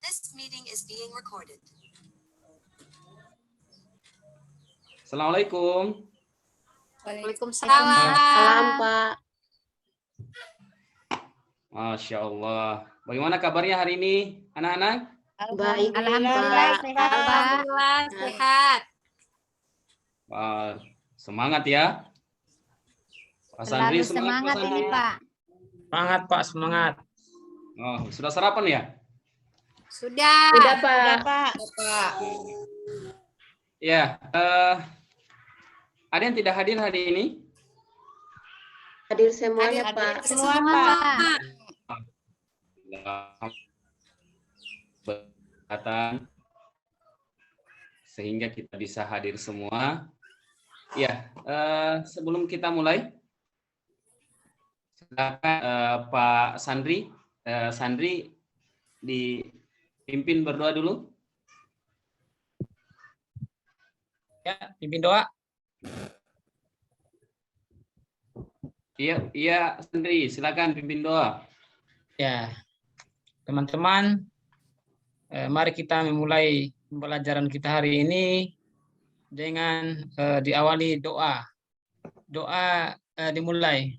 This meeting is being recorded. Assalamualaikum. Waalaikumsalam. Salam, Pak. Masya Allah. Bagaimana kabarnya hari ini, anak-anak? Baik, Alhamdulillah Pak. sehat, Pak. Alhamdulillah sehat. Wah, semangat ya. Pak Sandri, Selalu semangat Pak ini, Sandri. Pak. Semangat Pak, semangat. Oh, sudah sarapan ya? Sudah. Sudah, Pak. Pak. Ya. Ada yang tidak hadir hari ini? Hadir semuanya, Pak. Semua, Pak. Kesehatan sehingga kita bisa hadir semua. Ya, sebelum kita mulai, silakan Pak Sandri. Sandri dipimpin berdoa dulu. Ya, pimpin doa. Iya, Sandri, silakan pimpin doa. Ya, teman-teman, mari kita memulai pembelajaran kita hari ini dengan diawali doa. Doa dimulai.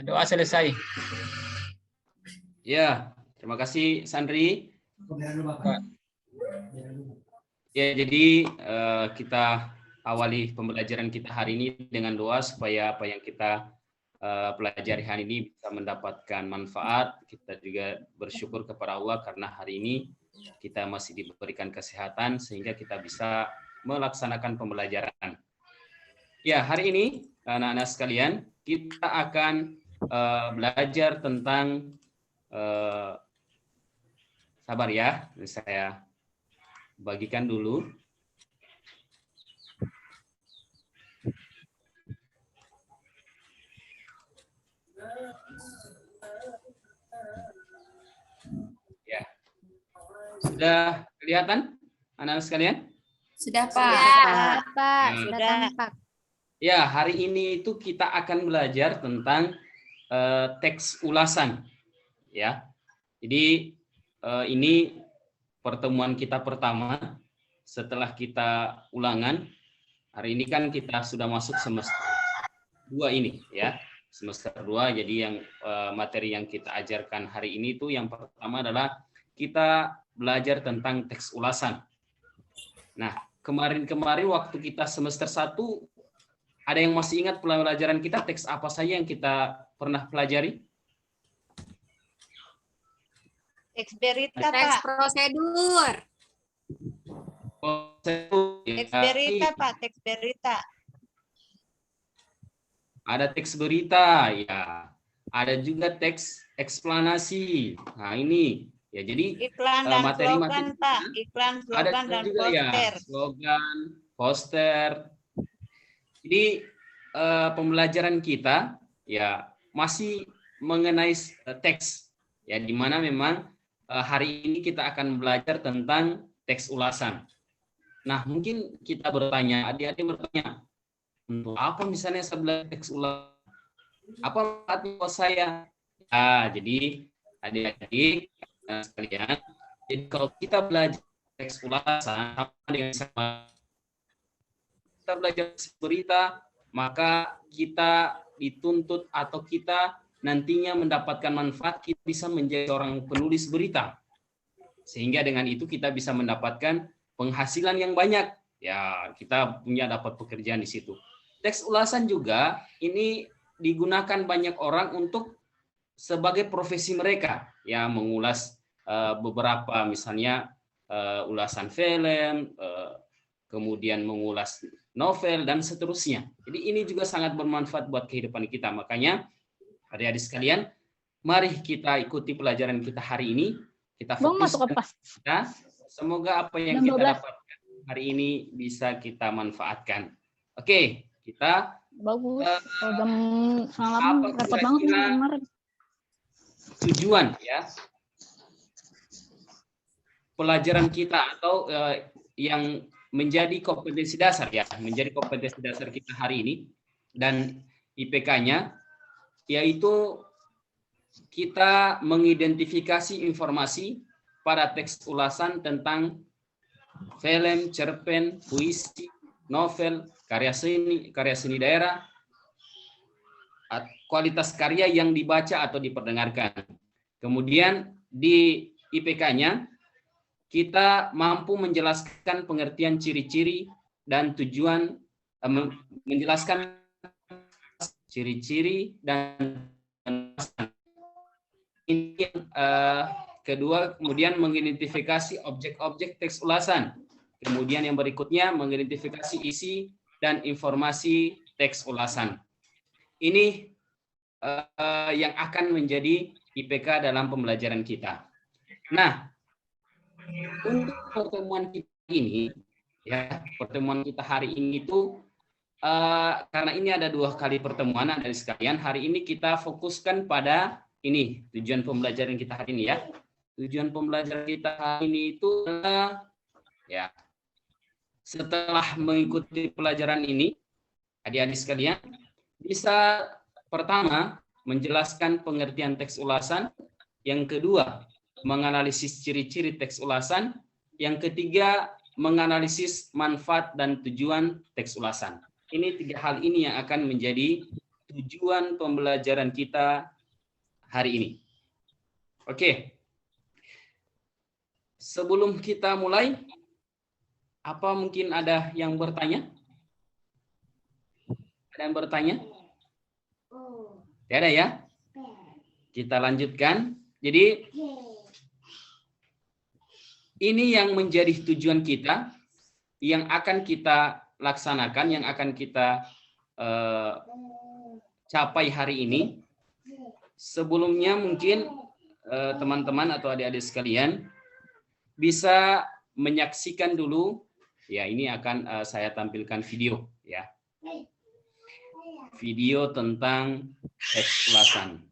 Doa selesai. Ya, terima kasih Sandri. Ya, jadi kita awali pembelajaran kita hari ini dengan doa supaya apa yang kita pelajari hari ini bisa mendapatkan manfaat. Kita juga bersyukur kepada Allah karena hari ini kita masih diberikan kesehatan sehingga kita bisa melaksanakan pembelajaran. Ya, hari ini anak-anak sekalian kita akan belajar tentang sabar ya, saya bagikan dulu. Ya, sudah kelihatan anak-anak sekalian? Sudah, Pak. Sudah. Pak. Hmm. Sudah tampak. Ya, hari ini itu kita akan belajar tentang teks ulasan. Ya, jadi ini pertemuan kita pertama setelah kita ulangan. Hari ini kan kita sudah masuk semester 2 ini ya, semester 2. Jadi yang materi yang kita ajarkan hari ini itu yang pertama adalah kita belajar tentang teks ulasan. Nah, kemarin-kemarin waktu kita semester 1, ada yang masih ingat pelajaran kita teks apa saja yang kita pernah pelajari? Teks berita, Teks Pak. prosedur. Teks berita, Pak. Teks berita. Ada teks berita, ya. Ada juga teks eksplanasi. Nah, ini ya, jadi Iklan dan materi-materi slogan, Pak. Iklan, ada slogan, dan juga ya, poster. slogan, poster. Jadi pembelajaran kita ya masih mengenai teks ya, di mana memang hari ini kita akan belajar tentang teks ulasan. Nah, mungkin kita bertanya, adik-adik bertanya, untuk apa misalnya saya belajar teks ulasan? Apa manfaatnya buat saya? Jadi adik-adik sekalian, jadi kalau kita belajar teks ulasan sama dengan kita belajar berita, maka kita dituntut atau kita nantinya mendapatkan manfaat, kita bisa menjadi seorang penulis berita. Sehingga dengan itu kita bisa mendapatkan penghasilan yang banyak. Ya, kita punya dapat pekerjaan di situ. Teks ulasan juga ini digunakan banyak orang untuk sebagai profesi mereka, ya, mengulas beberapa misalnya ulasan film, kemudian mengulas novel dan seterusnya. Jadi ini juga sangat bermanfaat buat kehidupan kita. Makanya adik-adik sekalian, mari kita ikuti pelajaran kita hari ini. Kita fokus kita. Semoga apa yang kita dapatkan hari ini bisa kita manfaatkan. Oke, kita Bagus. Jam apa repot banget nih kira-kira kemarin. tujuan ya pelajaran kita atau yang menjadi kompetensi dasar ya, menjadi kompetensi dasar kita hari ini. Dan IPK-nya, yaitu kita mengidentifikasi informasi pada teks ulasan tentang film, cerpen, puisi, novel, karya seni daerah, kualitas karya yang dibaca atau diperdengarkan. Kemudian di IPK-nya kita mampu menjelaskan pengertian ciri-ciri dan tujuan, menjelaskan ciri-ciri dan ini kedua, kemudian mengidentifikasi objek-objek teks ulasan. Kemudian yang berikutnya mengidentifikasi isi dan informasi teks ulasan. Ini yang akan menjadi IPK dalam pembelajaran kita. Nah, untuk pertemuan kita ini, ya, pertemuan kita hari ini itu karena ini ada 2 kali pertemuan dari sekalian. Hari ini kita fokuskan pada ini tujuan pembelajaran kita hari ini, ya. Tujuan pembelajaran kita hari ini itu ya, setelah mengikuti pelajaran ini, adik-adik sekalian bisa pertama menjelaskan pengertian teks ulasan, yang kedua menganalisis ciri-ciri teks ulasan, yang ketiga menganalisis manfaat dan tujuan teks ulasan. Ini 3 hal ini yang akan menjadi tujuan pembelajaran kita hari ini. Oke. Sebelum kita mulai, apa mungkin ada yang bertanya? Ada yang bertanya? Tidak ada ya? Kita lanjutkan. Jadi ini yang menjadi tujuan kita, yang akan kita laksanakan, yang akan kita capai hari ini. Sebelumnya mungkin teman-teman atau adik-adik sekalian bisa menyaksikan dulu, ya, ini akan saya tampilkan video, ya, video tentang teks ulasan.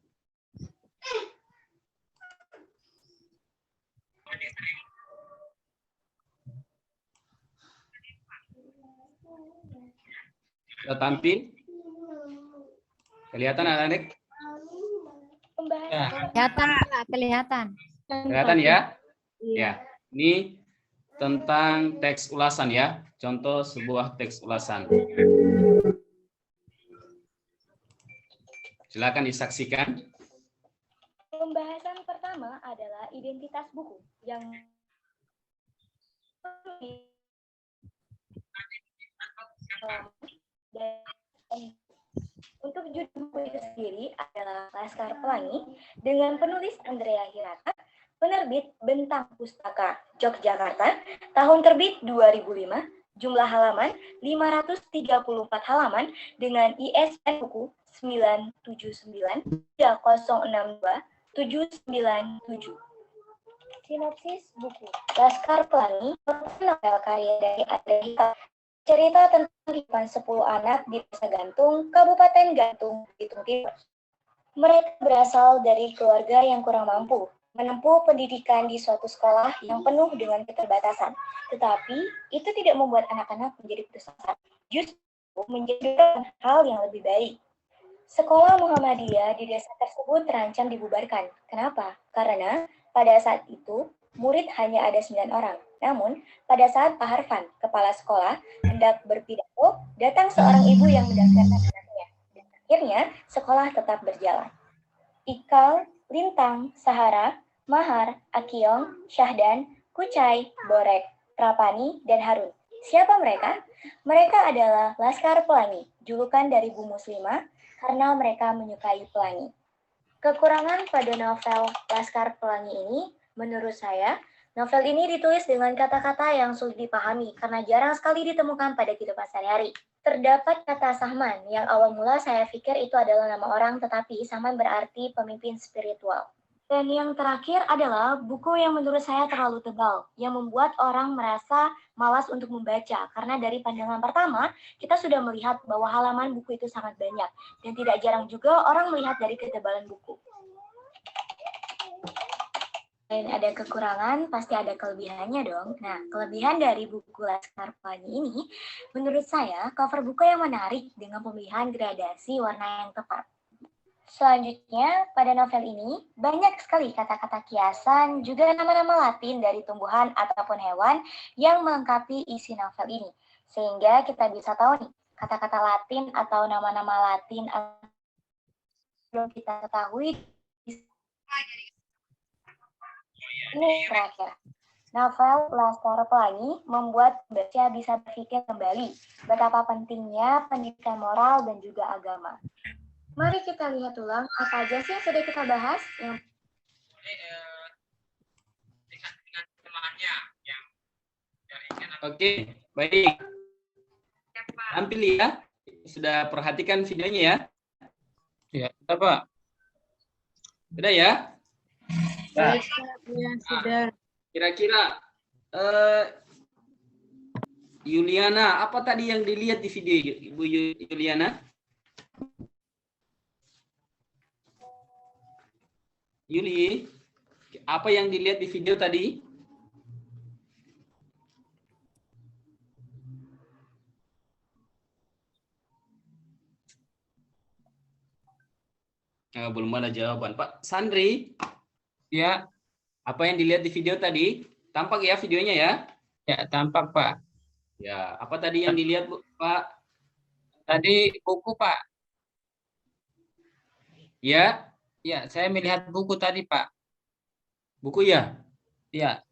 Sudah tampil? Kelihatan anak-anak? Kelihatan, Pak, kelihatan. Kelihatan ya? Ya, ini tentang teks ulasan, ya. Contoh sebuah teks ulasan. Silakan disaksikan. Pembahasan pertama adalah identitas buku yang untuk judul buku itu sendiri adalah Laskar Pelangi dengan penulis Andrea Hirata, penerbit Bentang Pustaka, Yogyakarta, tahun terbit 2005, jumlah halaman 534 halaman dengan ISBN buku 979-062-797. Sinopsis buku Laskar Pelangi, novel karya dari Andrea Hirata, cerita tentang kehidupan 10 anak di Desa Gantung, Kabupaten Gantung, Belitung Timur. Mereka berasal dari keluarga yang kurang mampu, menempuh pendidikan di suatu sekolah yang penuh dengan keterbatasan. Tetapi itu tidak membuat anak-anak menjadi putus asa, justru menjadi hal yang lebih baik. Sekolah Muhammadiyah di desa tersebut terancam dibubarkan. Kenapa? Karena pada saat itu murid hanya ada 9 orang. Namun, pada saat Pak Harfan, kepala sekolah, hendak berpidato, datang seorang ibu yang mendaftarkan anaknya. Dan akhirnya, sekolah tetap berjalan. Ikal, Lintang, Sahara, Mahar, Akiong, Syahdan, Kucai, Borek, Prapani, dan Harun. Siapa mereka? Mereka adalah Laskar Pelangi, julukan dari Bu Muslimah, karena mereka menyukai pelangi. Kekurangan pada novel Laskar Pelangi ini, menurut saya, novel ini ditulis dengan kata-kata yang sulit dipahami karena jarang sekali ditemukan pada kehidupan sehari-hari. Terdapat kata Sahman yang awal mula saya pikir itu adalah nama orang, tetapi Sahman berarti pemimpin spiritual. Dan yang terakhir adalah buku yang menurut saya terlalu tebal, yang membuat orang merasa malas untuk membaca. Karena dari pandangan pertama, kita sudah melihat bahwa halaman buku itu sangat banyak. Dan tidak jarang juga orang melihat dari ketebalan buku. selain ada kekurangan, pasti ada kelebihannya dong. Nah, kelebihan dari buku Laskar Pelangi ini, menurut saya, cover buku yang menarik dengan pemilihan gradasi warna yang tepat. Selanjutnya, pada novel ini, banyak sekali kata-kata kiasan, juga nama-nama Latin dari tumbuhan ataupun hewan yang melengkapi isi novel ini. Sehingga kita bisa tahu nih, kata-kata Latin atau nama-nama Latin belum kita ketahui. Ini terakhir. Novel Laskar Pelangi membuat pembaca bisa berpikir kembali betapa pentingnya pendidikan moral dan juga agama. Mari kita lihat ulang apa aja sih yang sudah kita bahas. Oke, baik. Tampil ya. Sudah perhatikan videonya ya. Ya, Pak. Sudah ya? Ya. Sudah. Kira-kira Yuliana, apa tadi yang dilihat di video Ibu Yuliana? Yuli, apa yang dilihat di video tadi? Belum ada jawaban. Pak Sandri, Ya, apa yang dilihat di video tadi? Tampak ya videonya ya? ya tampak, Pak. Ya, apa tadi yang dilihat, Pak? Tadi buku, Pak. Ya, Ya, saya melihat buku tadi, Pak. buku ya. Ya,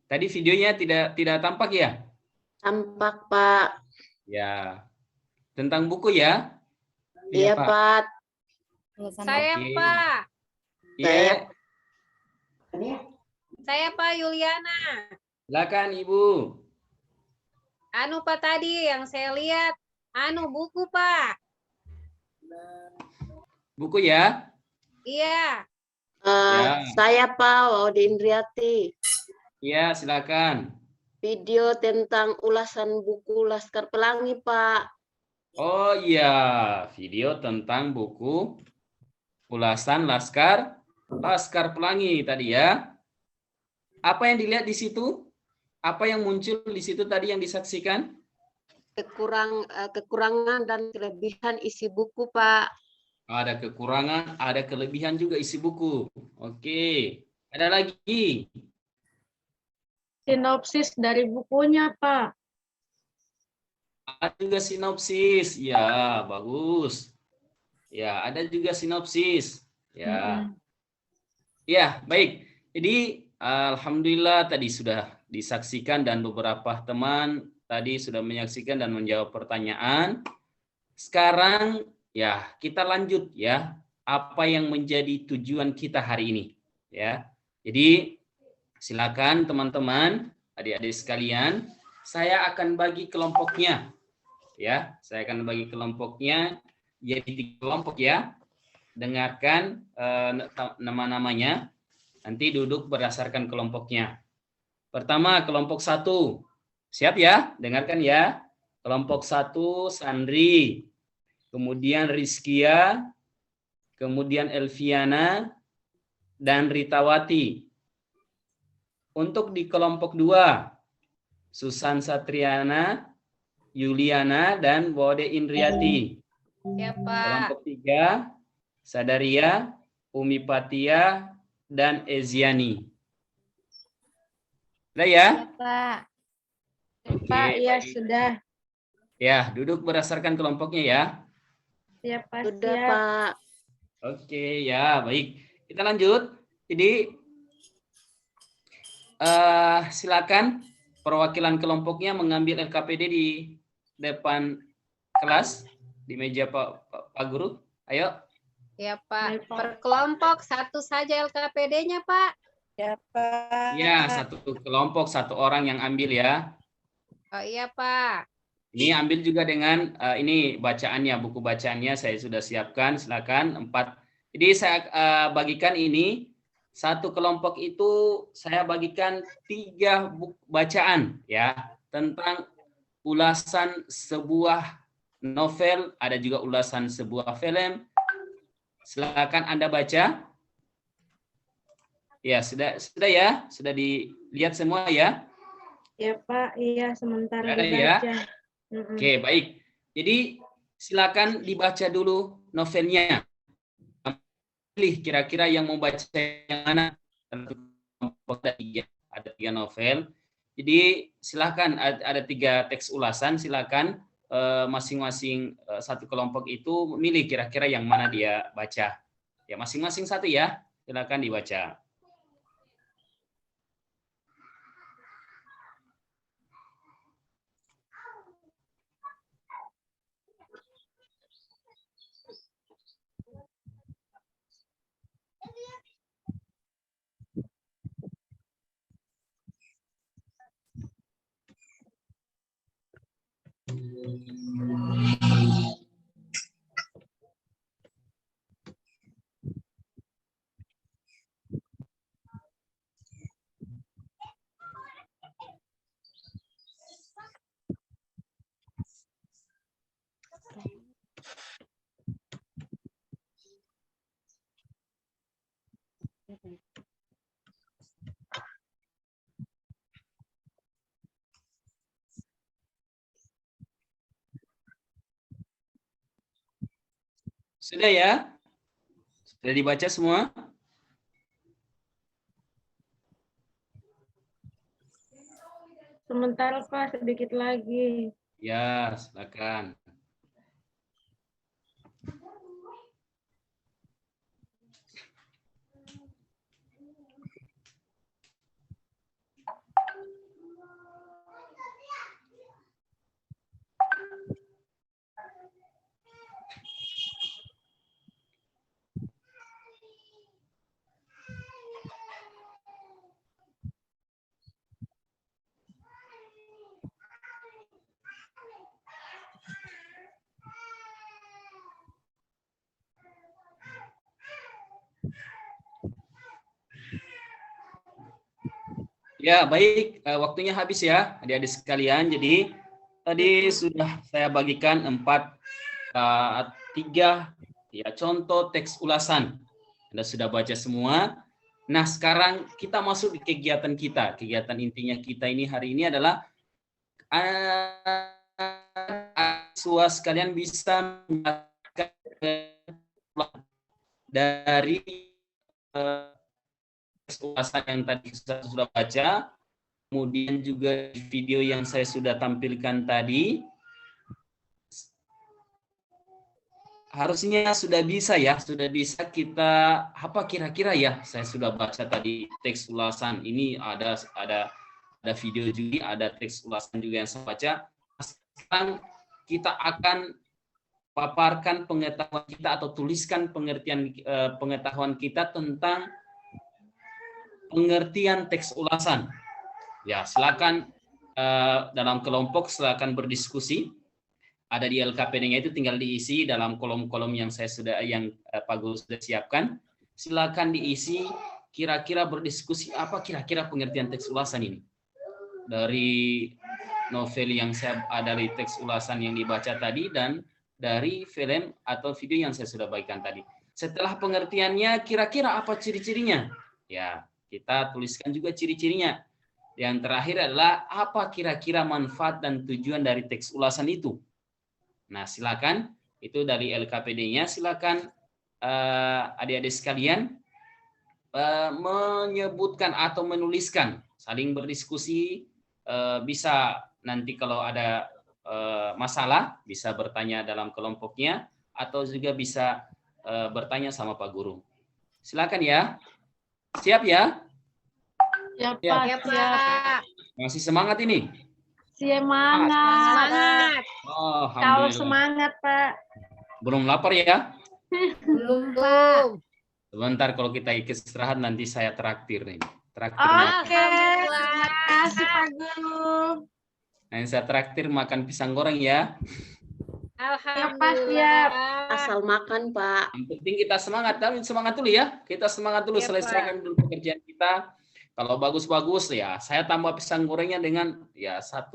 Tadi videonya tidak tampak ya? Tampak, Pak. Ya. Tentang buku ya? Iya, Pak. Saya Oke. Pak. Iya, Saya Pak Yuliana. silakan Ibu. Anu Pak tadi yang saya lihat, buku Pak. Buku ya? Iya. Ya. Saya Pak Waude Indriati. Iya, silakan. Video tentang ulasan buku Laskar Pelangi, Pak. Oh iya, video tentang buku ulasan Laskar Pelangi tadi ya. Apa yang dilihat di situ? Apa yang muncul di situ tadi yang disaksikan? Kekurangan dan kelebihan isi buku, Pak. Ada kekurangan, ada kelebihan juga isi buku. Oke. Ada lagi? Sinopsis dari bukunya, Pak. Ada juga sinopsis. Ya, bagus. Ya, ada juga sinopsis. Ya. Ya, baik. Jadi, alhamdulillah tadi sudah disaksikan dan beberapa teman tadi sudah menyaksikan dan menjawab pertanyaan. Sekarang ya, kita lanjut ya. Apa yang menjadi tujuan kita hari ini, ya. Jadi, silakan teman-teman, adik-adik sekalian, saya akan bagi kelompoknya. Ya, saya akan bagi kelompoknya jadi 3 kelompok ya. Dengarkan nama-namanya. Nanti duduk berdasarkan kelompoknya. Pertama, kelompok 1. Siap ya? Dengarkan ya. Kelompok 1 Sandri, kemudian Rizkia, kemudian Elviana, dan Ritawati. Untuk di kelompok 2, Susan Satriana, Yuliana, dan Waude Indriati. Ya Pak. Kelompok 3, Sadaria, Umi Patia, dan Eziani. Sudah ya? Pak. Oke, Pak, ya baik. sudah. Ya, duduk berdasarkan kelompoknya ya. Siap, Pak. Sudah, Siap. Pak. Oke, ya, baik. Kita lanjut. Jadi, silakan perwakilan kelompoknya mengambil LKPD di depan kelas, di meja Pak Guru. Ayo. Ya Pak. Baik, Pak. Per kelompok 1 saja LKPD-nya Pak. Ya Pak. Ya, 1 kelompok, 1 orang yang ambil ya. Oh iya Pak. Ini ambil juga dengan ini bacaannya, buku bacaannya saya sudah siapkan. Silakan 4. Jadi saya bagikan ini, 1 kelompok itu saya bagikan 3 buku bacaan ya, tentang ulasan sebuah novel, ada juga ulasan sebuah film. Silakan Anda baca Ya, sudah ya? Sudah dilihat semua ya? Ya Pak, iya sementara Ada ya? dibaca. Mm-mm. Oke, baik. Jadi silakan dibaca dulu novelnya. Pilih kira-kira yang mau baca yang mana. Ada 3 novel. Jadi silakan ada 3 teks ulasan. Silakan masing-masing satu kelompok itu memilih kira-kira yang mana dia baca. Ya, masing-masing satu ya. Silakan dibaca. Sudah ya? Sudah dibaca semua? Sementara Pak, sedikit lagi. Ya, silakan. Ya, baik. Waktunya habis ya, adik-adik sekalian. Jadi, tadi sudah saya bagikan 3 ya, contoh teks ulasan. Anda sudah baca semua. Nah, sekarang kita masuk di kegiatan kita. Kegiatan intinya kita ini hari ini adalah siswa sekalian bisa dari ulasan yang tadi saya sudah baca, kemudian juga video yang saya sudah tampilkan tadi, harusnya sudah bisa ya, sudah bisa kita apa kira-kira ya, saya sudah baca tadi teks ulasan ini ada video juga, ada teks ulasan juga yang saya baca. Sekarang kita akan paparkan pengetahuan kita atau tuliskan pengetahuan kita tentang pengertian teks ulasan. Ya, silakan dalam kelompok silakan berdiskusi. Ada di LKPD-nya itu tinggal diisi dalam kolom-kolom yang Pak Guru sudah siapkan. Silakan diisi, kira-kira berdiskusi apa kira-kira pengertian teks ulasan ini. Dari novel yang dari teks ulasan yang dibaca tadi dan dari film atau video yang saya sudah bagikan tadi. Setelah pengertiannya, kira-kira apa ciri-cirinya? Ya, kita tuliskan juga ciri-cirinya. Yang terakhir adalah apa kira-kira manfaat dan tujuan dari teks ulasan itu. Nah, silakan itu dari LKPD-nya. Silakan adik-adik sekalian menyebutkan atau menuliskan, saling berdiskusi. Bisa nanti kalau ada masalah bisa bertanya dalam kelompoknya atau juga bisa bertanya sama Pak Guru. Silakan ya. Siap ya? Ya Pak, Ya, siap. Pak. Masih semangat ini? Semangat. Semangat. Oh, Kalau alhamdulillah. semangat Pak. Belum lapar ya? Belum, Pak. Sebentar kalau kita istirahat nanti saya traktir nih. Traktir Oke. makan. Terima kasih Pak Guru. Nanti saya traktir makan pisang goreng ya. Alhamdulillah. Asal makan, Pak. Yang penting kita semangat, tapi semangat dulu ya. Kita semangat dulu, Iya, selesaikan dulu pekerjaan kita. Kalau bagus-bagus ya, saya tambah pisang gorengnya dengan ya 1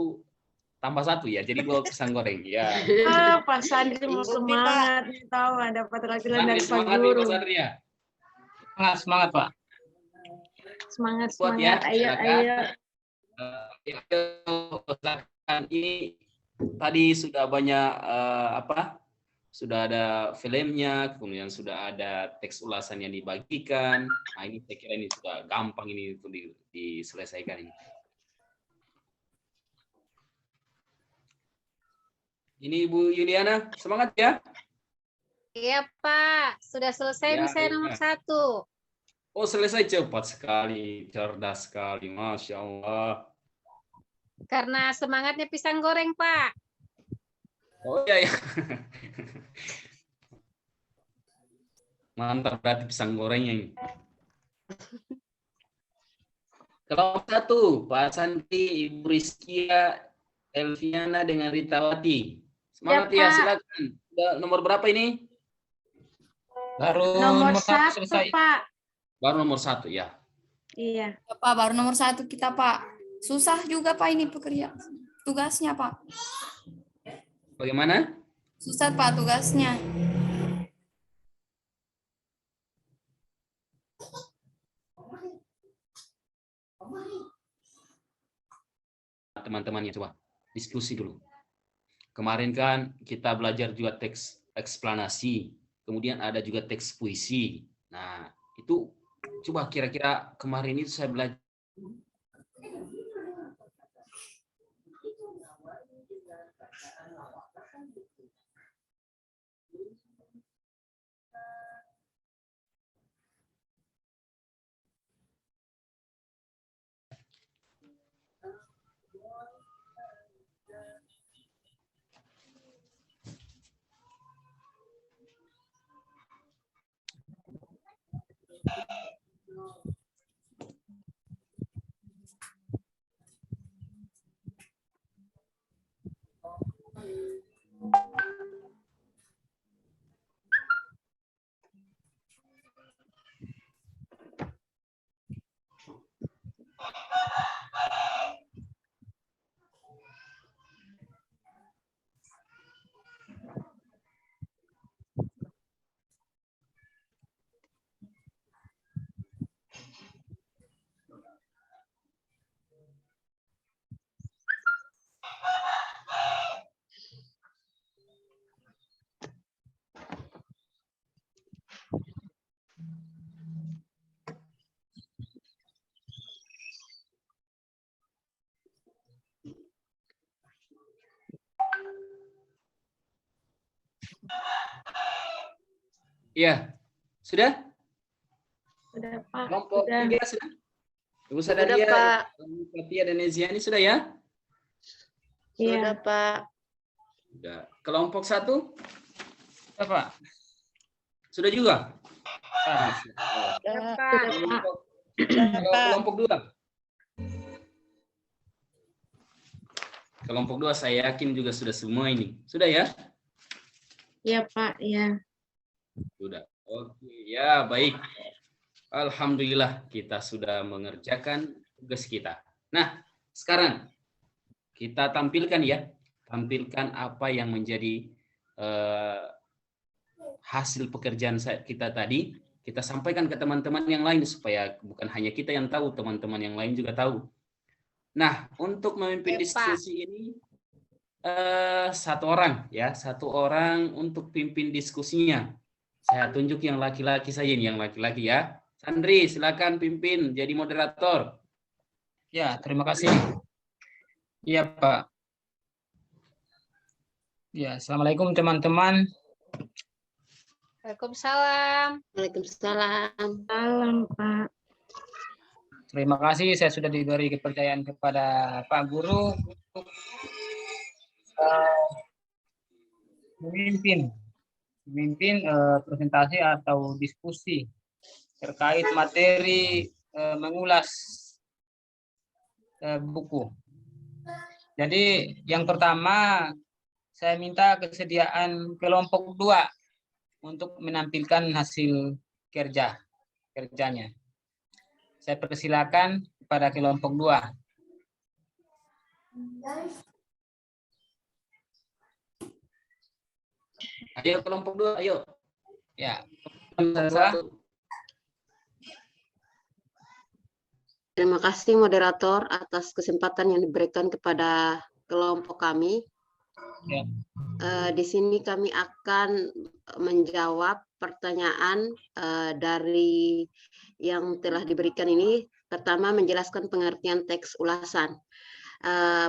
tambah 1 ya, jadi 2 pisang goreng ya. Pak Sandri mau semangat, tahu ada perwakilan dari Pak Semangat nih Guru. Mas Andri ya. Semangat, Pak. Semangat, Kuat ya, semangat. Ayo, silakan. ayo. Silakan. Ini tadi sudah banyak sudah ada filmnya, kemudian sudah ada teks ulasan yang dibagikan. Nah, ini saya kira ini sudah gampang ini untuk diselesaikan ini. Ini Ibu Yuliana, semangat ya. Iya Pak, sudah selesai Ya, nih saya iya. nomor 1. Oh, selesai cepat sekali, cerdas sekali, Masya Allah. Karena semangatnya pisang goreng Pak. Oh iya, ya. Mantap, berarti pisang gorengnya ini. Kelompok 1, Pak Santi, Ibu Rizkia, Elviana dengan Ritawati. Semangat ya, Pak. silakan. Nomor berapa ini? Baru Nomor satu 1, selesai. Pak. Baru nomor 1 ya. Iya. Ya, Pak, baru nomor 1 kita, Pak. Susah juga, Pak, ini tugasnya, Pak. Bagaimana? Susah, Pak, tugasnya. Teman-temannya coba diskusi dulu. Kemarin kan kita belajar juga teks eksplanasi, kemudian ada juga teks puisi. Nah, itu coba kira-kira kemarin itu saya belajar. Iya. Sudah? Sudah, Pak. Kelompok Sudah. 3 sudah? Ibu Sudah, Sadaria, Pak. Ibu Fatia dan Eziani sudah ya? Sudah, Iya. Pak. Sudah. Kelompok 1 Ya, Pak. sudah juga? Ah, Ya, Pak. Kelompok 2. Kelompok 2 saya yakin juga sudah semua ini. Sudah ya? Iya, Pak. Iya. Sudah. Oke, ya baik. Alhamdulillah kita sudah mengerjakan tugas kita. Nah, sekarang kita tampilkan ya, tampilkan apa yang menjadi hasil pekerjaan kita tadi. Kita sampaikan ke teman-teman yang lain supaya bukan hanya kita yang tahu, teman-teman yang lain juga tahu. Nah, untuk memimpin Oke, Pak. diskusi ini satu orang untuk pimpin diskusinya. Saya tunjuk yang laki-laki saja ini, yang laki-laki ya. Sandri, silakan pimpin jadi moderator. ya, terima kasih. Iya, Pak. Ya, Assalamualaikum teman-teman. Waalaikumsalam. Waalaikumsalam. Salam, Pak. Terima kasih saya sudah diberi kepercayaan kepada Pak Guru untuk memimpin presentasi atau diskusi terkait materi mengulas buku. Jadi yang pertama saya minta kesediaan kelompok 2 untuk menampilkan hasil kerjanya. Saya persilakan kepada kelompok 2. Ayo kelompok 2, ayo. Ya, Kelompok 1. Terima kasih moderator atas kesempatan yang diberikan kepada kelompok kami. Ya. Di sini kami akan menjawab pertanyaan dari yang telah diberikan ini. Pertama, menjelaskan pengertian teks ulasan.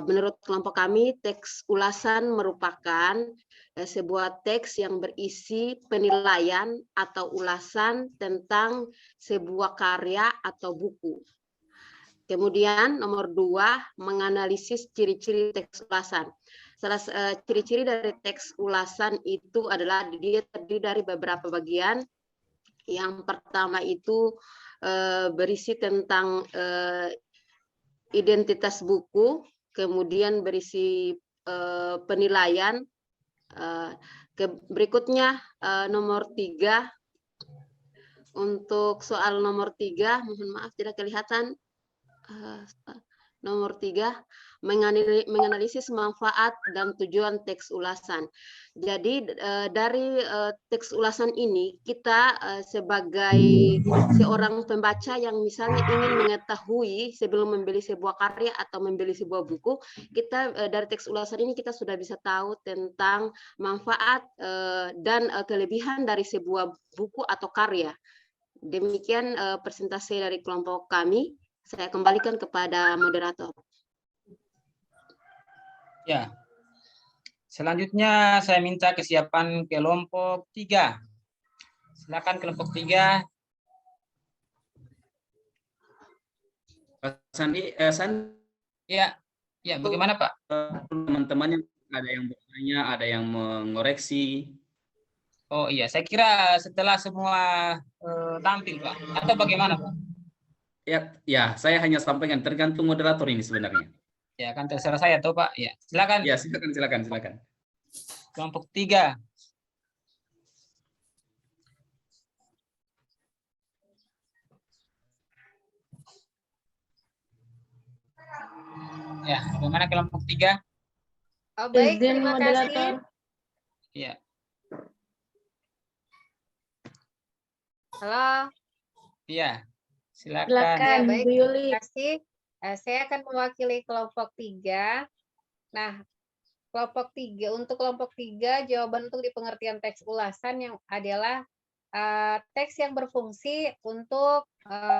Menurut kelompok kami, teks ulasan merupakan sebuah teks yang berisi penilaian atau ulasan tentang sebuah karya atau buku. Kemudian nomor 2, menganalisis ciri-ciri teks ulasan. Ciri-ciri dari teks ulasan itu adalah dia terdiri dari beberapa bagian. Yang pertama itu berisi tentang identitas buku, kemudian berisi penilaian. Berikutnya nomor 3. Untuk soal nomor 3, mohon maaf tidak kelihatan. Nomor 3, menganalisis manfaat dan tujuan teks ulasan. Jadi dari teks ulasan ini kita sebagai seorang pembaca yang misalnya ingin mengetahui sebelum membeli sebuah karya atau membeli sebuah buku, kita dari teks ulasan ini kita sudah bisa tahu tentang manfaat dan kelebihan dari sebuah buku atau karya. Demikian presentasi dari kelompok kami. Saya kembalikan kepada moderator. Ya. Selanjutnya saya minta kesiapan kelompok 3. Silakan kelompok 3. Sandi, Ya. Ya, bagaimana Pak? teman-teman yang ada yang bertanya, ada yang mengoreksi. Oh iya, saya kira setelah semua tampil Pak. Atau bagaimana Pak? Ya, saya hanya sampaikan tergantung moderator ini sebenarnya. Ya, kan terserah saya tuh Pak. Ya, silakan. Ya, silakan. Kelompok 3. Ya, bagaimana kelompok 3? Oh, baik, Izin terima moderator. kasih. Ya. Halo. Iya. Silakan. Silakan, baik. Bu Yuli. Terima kasih. Saya akan mewakili kelompok 3. Nah, untuk kelompok 3, jawaban untuk di pengertian teks ulasan yang adalah teks yang berfungsi untuk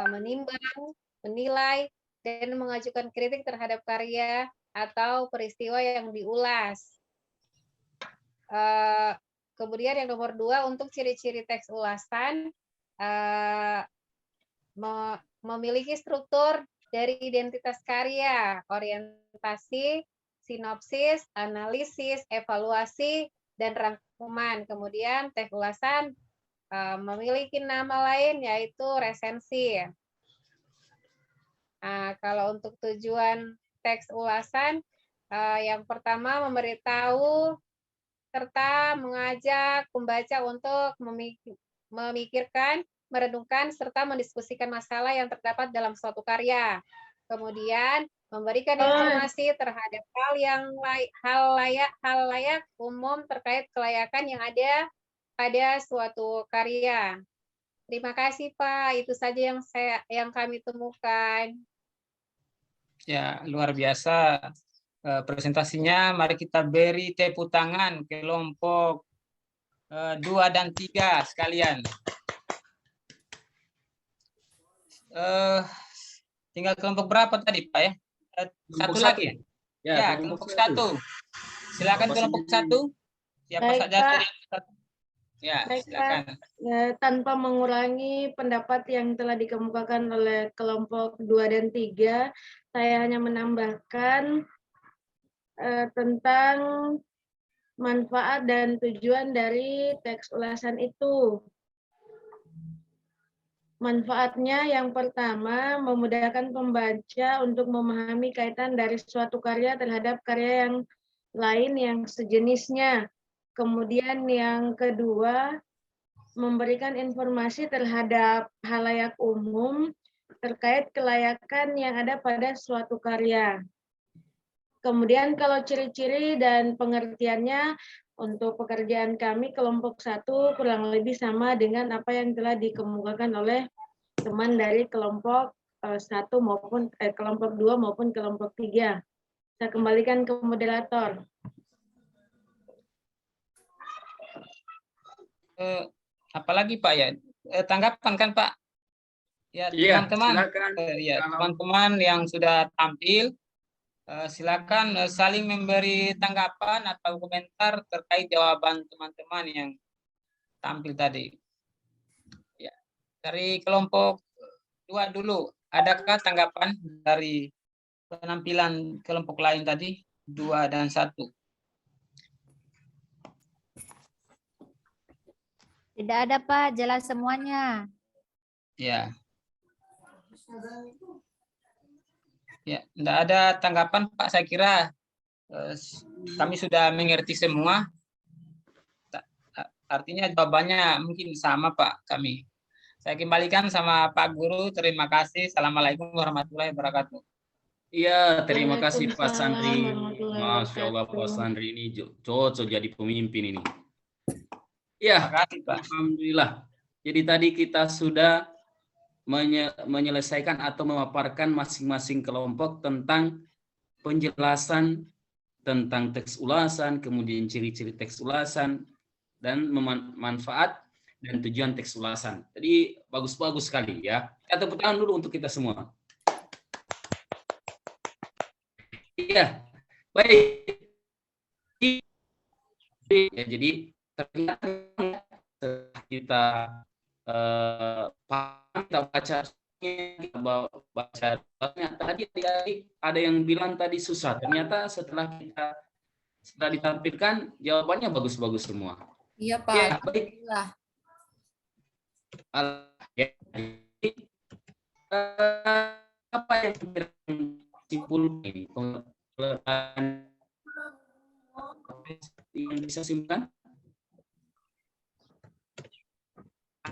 menimbang, menilai, dan mengajukan kritik terhadap karya atau peristiwa yang diulas. Kemudian yang nomor 2, untuk ciri-ciri teks ulasan, memiliki struktur dari identitas karya, orientasi, sinopsis, analisis, evaluasi, dan rangkuman. Kemudian teks ulasan memiliki nama lain yaitu resensi. Kalau untuk tujuan teks ulasan, yang pertama memberitahu serta mengajak pembaca untuk memikirkan, merenungkan, serta mendiskusikan masalah yang terdapat dalam suatu karya. Kemudian memberikan informasi terhadap hal layak umum terkait kelayakan yang ada pada suatu karya. Terima kasih Pak, itu saja yang kami temukan. Ya, luar biasa presentasinya. Mari kita beri tepuk tangan kelompok 2 dan 3 sekalian. Tinggal kelompok berapa tadi Pak ya? Satu lagi. Ya, kelompok 1. Silakan kelompok 1. Siapa Baik, saja Pak. tadi? Ya, Baik, silakan. Tanpa mengurangi pendapat yang telah dikemukakan oleh kelompok 2 dan 3, saya hanya menambahkan tentang manfaat dan tujuan dari teks ulasan itu. Manfaatnya yang pertama, memudahkan pembaca untuk memahami kaitan dari suatu karya terhadap karya yang lain yang sejenisnya. Kemudian yang kedua, memberikan informasi terhadap halayak umum terkait kelayakan yang ada pada suatu karya. Kemudian kalau ciri-ciri dan pengertiannya, untuk pekerjaan kami kelompok 1 kurang lebih sama dengan apa yang telah dikemukakan oleh teman dari kelompok 1 maupun kelompok 2 maupun kelompok 3. Saya kembalikan ke moderator. Apalagi Pak ya, tanggapan kan Pak? Ya Iya, teman-teman, silakan. ya teman-teman yang sudah tampil, silakan saling memberi tanggapan atau komentar terkait jawaban teman-teman yang tampil tadi. Ya, dari kelompok 2 dulu, adakah tanggapan dari penampilan kelompok lain tadi, 2 dan 1? Tidak ada Pak, jelas semuanya. Ya. Ya, tidak ada tanggapan Pak, saya kira kami sudah mengerti semua. Artinya jawabannya mungkin sama Pak kami. Saya kembalikan sama Pak Guru, terima kasih. Assalamualaikum warahmatullahi wabarakatuh. Iya, terima kasih Pak Sandri. Waalaikumsalam Masya Allah Pak warahmatullahi Sandri ini cocok jadi pemimpin ini. Ya, Terima kasih Pak. alhamdulillah. Jadi tadi kita sudah menyelesaikan atau memaparkan masing-masing kelompok tentang penjelasan tentang teks ulasan, kemudian ciri-ciri teks ulasan, dan manfaat dan tujuan teks ulasan. Jadi bagus-bagus sekali ya. Kita tepuk tangan dulu untuk kita semua. Iya, baik. Ya, jadi ternyata kita kita baca tadi ada yang bilang tadi susah. Ternyata setelah ditampilkan jawabannya bagus-bagus semua. Iya Pak. Ya, baik. Alhamdulillah. Ya, jadi, apa yang simpul ini yang bisa simpulkan?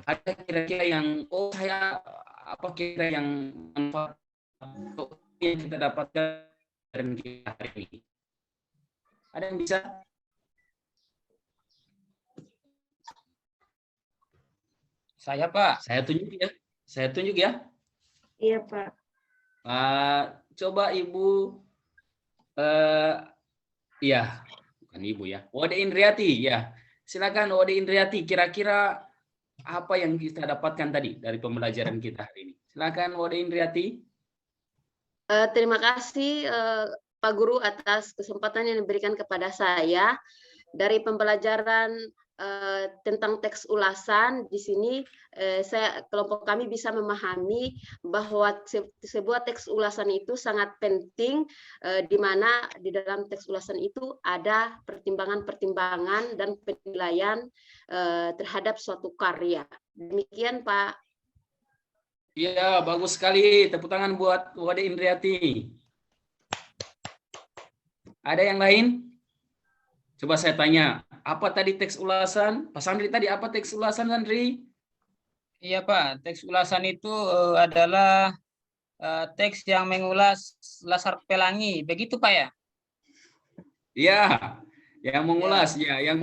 Ada kira-kira yang saya apa kira yang manfaat yang kita dapatkan dari kita hari ini? Ada yang bisa? Saya Pak. Saya tunjuk ya. Saya tunjuk ya. Iya Pak. Coba Ibu, ya bukan Ibu ya. Wode Indriati ya. Silakan Wode Indriati. Kira-kira apa yang kita dapatkan tadi dari pembelajaran kita hari ini? Silakan Wode Indriati. Terima kasih Pak Guru atas kesempatan yang diberikan kepada saya. Dari pembelajaran tentang teks ulasan di sini kelompok kami bisa memahami bahwa sebuah teks ulasan itu sangat penting, di mana di dalam teks ulasan itu ada pertimbangan-pertimbangan dan penilaian terhadap suatu karya. Demikian Pak. Iya, bagus sekali. Tepuk tangan buat Wade Indriati. Ada yang lain? Coba saya tanya, apa tadi teks ulasan? Pak Sandri tadi apa teks ulasan, Sandri? Iya Pak, teks ulasan itu adalah teks yang mengulas Laskar Pelangi, begitu Pak ya? Iya, yang mengulas ya, yang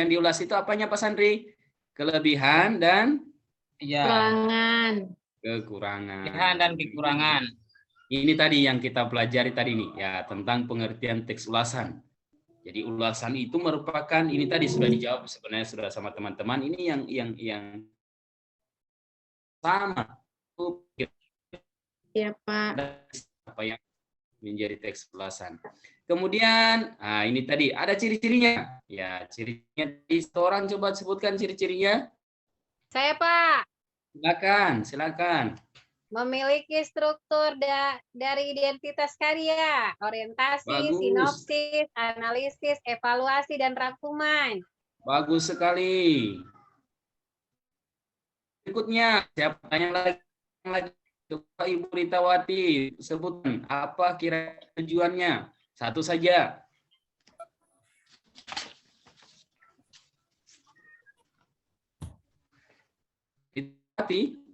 diulas itu apanya Pak Sandri? Kelebihan dan kekurangan. Kelebihan dan kekurangan. Ini tadi yang kita pelajari tadi nih ya, tentang pengertian teks ulasan. Jadi ulasan itu merupakan, ini tadi sudah dijawab sebenarnya sudah sama teman-teman. Ini yang sama. Iya Pak. Apa yang menjadi teks ulasan. Kemudian, ini tadi ada ciri-cirinya. Ya, cirinya di setoran, coba sebutkan ciri-cirinya. Saya Pak. Silakan. Memiliki struktur dari identitas karya, orientasi, Bagus. sinopsis, analisis, evaluasi, dan rangkuman. Bagus sekali. Berikutnya, siapa yang lagi? Coba Ibu Ritawati sebutkan apa kira tujuannya. Satu saja. Ritawati.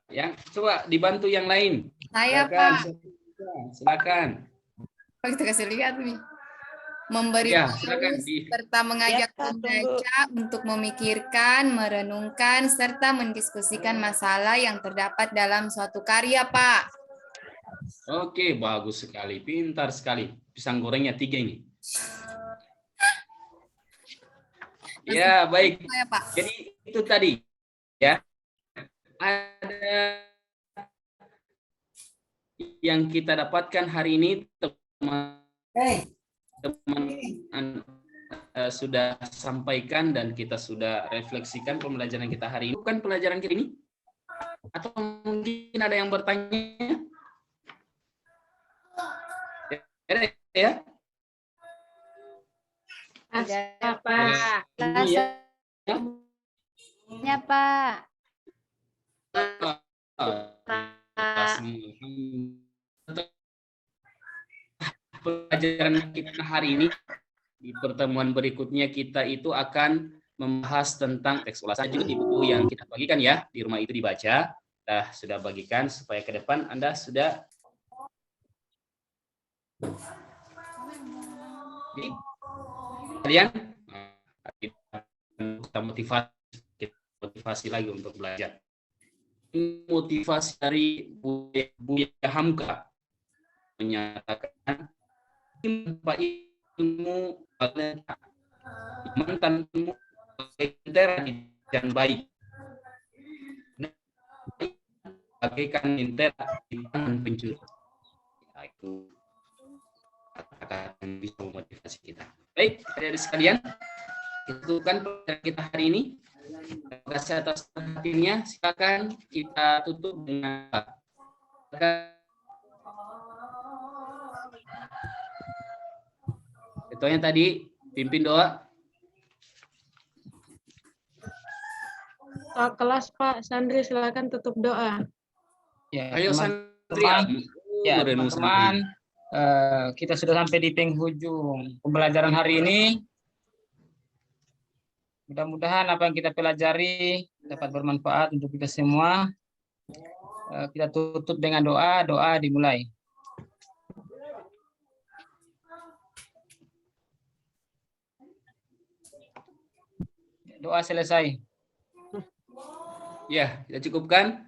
Yang coba dibantu yang lain. Saya Silakan, Pak. silakan. Pak kita kasih lihat nih. memberi Ya, tahu silakan serta mengajak Kak, pembaca untuk memikirkan, merenungkan, serta mendiskusikan masalah yang terdapat dalam suatu karya, Pak. Oke, bagus sekali, pintar sekali. Pisang gorengnya 3 ini. Ya, baik. Ya, Pak. Jadi itu tadi ya. Ada yang kita dapatkan hari ini, teman-teman sudah sampaikan dan kita sudah refleksikan pembelajaran kita hari ini. Bukan pelajaran kita ini? Atau mungkin ada yang bertanya? Ya? Ada, Pak. Ya, Pak. Pelajaran kita hari ini, di pertemuan berikutnya kita itu akan membahas tentang teks ulasan juga di buku yang kita bagikan ya, di rumah itu dibaca. Sudah bagikan supaya ke depan Anda sudah jadi, kalian kita motivasi lagi untuk belajar. Motivasi dari Buya Hamka menyatakan ilmu mantan dan baik bagaikan lentera di tangan pencuri. Itu akan bisa memotivasi kita. Baik, adik-adik sekalian, itu kan pelajaran kita hari ini. Terima kasih atas perhatiannya. Silakan kita tutup dengan Ketuanya tadi pimpin doa. Kelas Pak Sandri, silakan tutup doa. Ya, Ayo teman-teman. Ya, teman-teman, kita sudah sampai di penghujung pembelajaran hari ini. Mudah-mudahan apa yang kita pelajari dapat bermanfaat untuk kita semua. Kita tutup dengan doa. Doa dimulai. Doa selesai. Ya, kita cukupkan.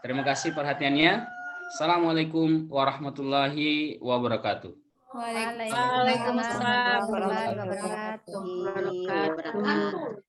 Terima kasih perhatiannya. Assalamualaikum warahmatullahi wabarakatuh. Waalaikumsalam warahmatullahi wabarakatuh. Wabarakatuh.